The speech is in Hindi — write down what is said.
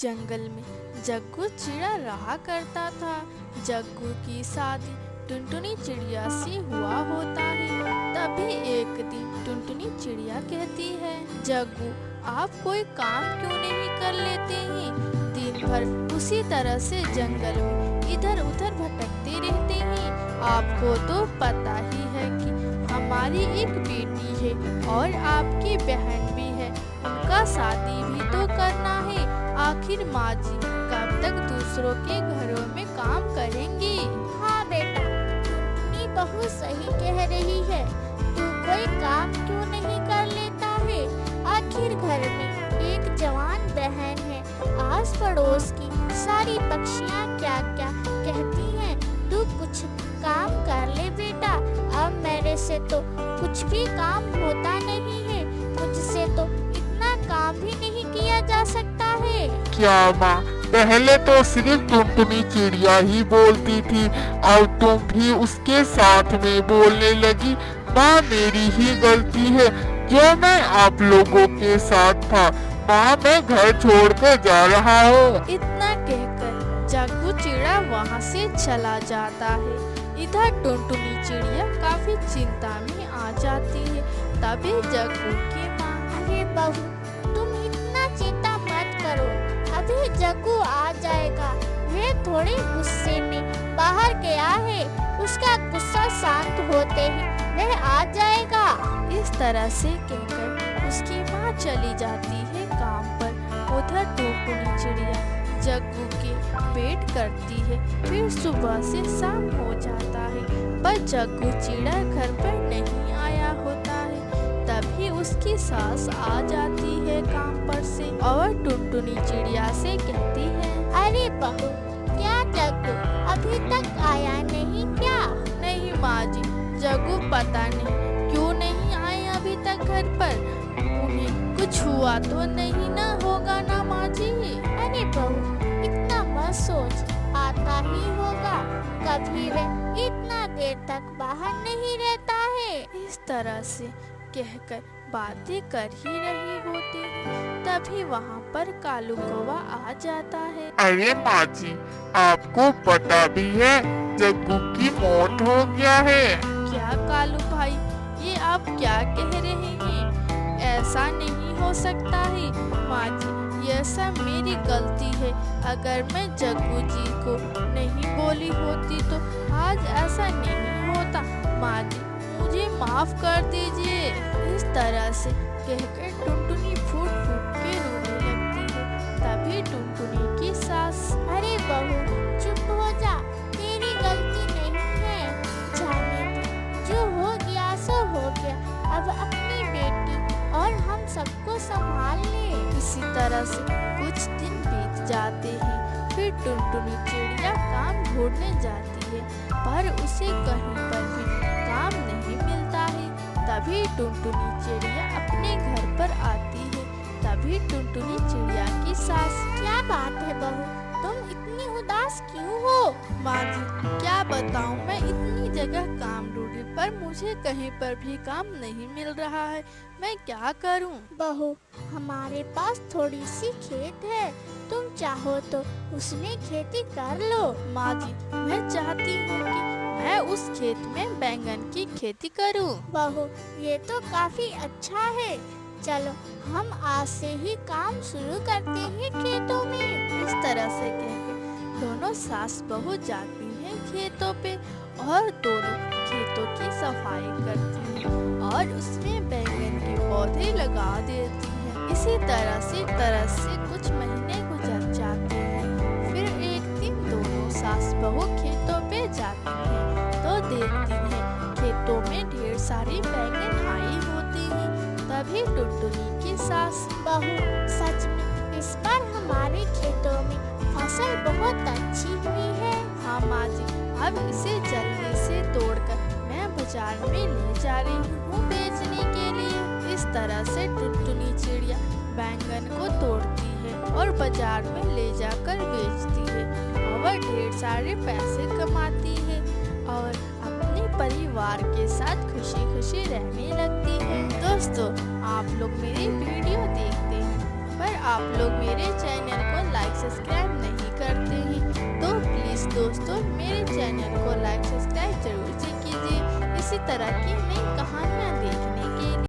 जंगल में जग्गू चिड़ा रहा करता था। जग्गू की शादी टुनटुनी चिड़िया से हुआ होता है। तभी एक दिन टुनटुनी चिड़िया कहती है, जग्गू आप कोई काम क्यों नहीं कर लेते हैं? दिन भर उसी तरह से जंगल में इधर उधर भटकते रहते हैं। आपको तो पता ही है कि हमारी एक बेटी है और आपकी बहन भी है, उनका शादी भी तो करना है। आखिर माँ जी कब तक दूसरों के घरों में काम करेंगी? हाँ बेटा, टुनटुनी बहुत सही कह रही है। तू कोई काम क्यों नहीं कर लेता है? आखिर घर में एक जवान बहन है। आस पड़ोस की सारी पक्षियाँ क्या क्या कहती हैं। तू कुछ काम कर ले बेटा। अब मेरे से तो कुछ भी काम होता नहीं है। मुझसे तो इतना काम भी नहीं किया जा सकता है। क्या माँ, पहले तो सिर्फ टुनटुनी चिड़िया ही बोलती थी और तुम भी उसके साथ में बोलने लगी। माँ मेरी ही गलती है जो मैं आप लोगों के साथ था। माँ मैं घर छोड़कर जा रहा हूँ। इतना कहकर जग्गू चिड़ा वहाँ से चला जाता है। इधर टुनटुनी चिड़िया काफी चिंता में आ जाती है। तभी जग्गू की माँ, अरे बहू, तुम इतना चिंता मत करो। अभी जग्गू आ जाएगा। वे थोड़े गुस्से में बाहर गया है। उसका गुस्सा शांत होते ही वह आ जाएगा। इस तरह से कहकर उसकी माँ चली जाती है काम पर। उधर टुनटुनी चिड़िया जग्गू के वेट करती है। फिर सुबह से शाम हो जाता है पर जग्गू चिड़ा घर पर नहीं आया होता है। तभी उसकी सास आ जाती है काम पर से और टुनटुनी चिड़िया से कहती है, अरे बहू, क्या जग्गू अभी तक आया नहीं क्या? नहीं माँ जी, जग्गू पता नहीं क्यों नहीं आए अभी तक घर पर। उन्हें कुछ हुआ तो नहीं ना होगा ना माँ जी? अरे बहू, इतना मत सोच, आता ही होगा। कभी वह इतना देर तक बाहर नहीं रहता है। इस तरह से कहकर बातें कर ही रही होती है। तभी वहाँ पर कालू कौवा आ जाता है। अरे माँ जी, आपको पता भी है जग्गू की मौत हो गया है। क्या कालू भाई, ये आप क्या कह रहे हैं? ऐसा नहीं हो सकता है माँ जी, यह सब मेरी गलती है। अगर मैं जग्गू जी को नहीं बोली होती तो आज ऐसा नहीं होता। माँ जी मुझे माफ कर दीजिए। इस तरह से कहकर टुनटुनी फूट फूट के रोने लगती है। तभी टुनटुनी की सास, अरे बहू, चुप हो जा, तेरी गलती नहीं है। जाने दे, जो हो गया सो हो गया। अब अपनी बेटी और हम सबको संभाल ले। इसी तरह से कुछ दिन बीत जाते हैं। फिर टुनटुनी चिड़िया काम ढूंढने जाती है पर उसे कहीं पर भी काम नहीं मिलता है। तभी टुनटुनी चिड़िया अपने घर पर आती है। तभी टुनटुनी चिड़िया की सास, क्या बात है बहू, तुम इतनी उदास क्यों हो? माँ जी क्या बताऊँ, मैं इतनी जगह काम ढूंढी पर मुझे कहीं पर भी काम नहीं मिल रहा है। मैं क्या करूँ? बहू, हमारे पास थोड़ी सी खेत है। तुम चाहो तो उसमें खेती कर लो। माँ जी मैं चाहती हूँ कि मैं उस खेत में बैंगन की खेती करूँ। बहू, ये तो काफी अच्छा है। चलो हम आज से ही काम शुरू करते हैं खेतों में। इस तरह से कहकर दोनों सास बहू जाती हैं खेतों पे और दोनों खेतों की सफाई करती हैं और उसमें बैंगन के पौधे लगा देती हैं। इसी तरह से कुछ महीने गुजर जाते हैं। फिर एक दिन दोनों सास बहू खेतों पे जाती हैं तो देखती हैं खेतों में ढेर सारी बैंगन आई होती हैं। तभी टुनटुनी की सास, बहू, सच में इस बार हमारे खेतों में फसल बहुत अच्छी हुई है। हाँ माँ जी, अब इसे जल्दी से तोड़कर मैं बाजार में ले जा रही हूँ बेचने के लिए। इस तरह से टुनटुनी चिड़िया बैंगन को तोड़ती है और बाजार में ले जाकर बेचती है और ढेर सारे पैसे कमाती है और अपने परिवार के साथ खुशी खुशी रहने लगती है। दोस्तों, आप लोग मेरी वीडियो देखते हैं पर आप लोग मेरे चैनल को लाइक चैनल को लाइक सब्सक्राइब जरूर से कीजिए। इसी तरह की नई कहानी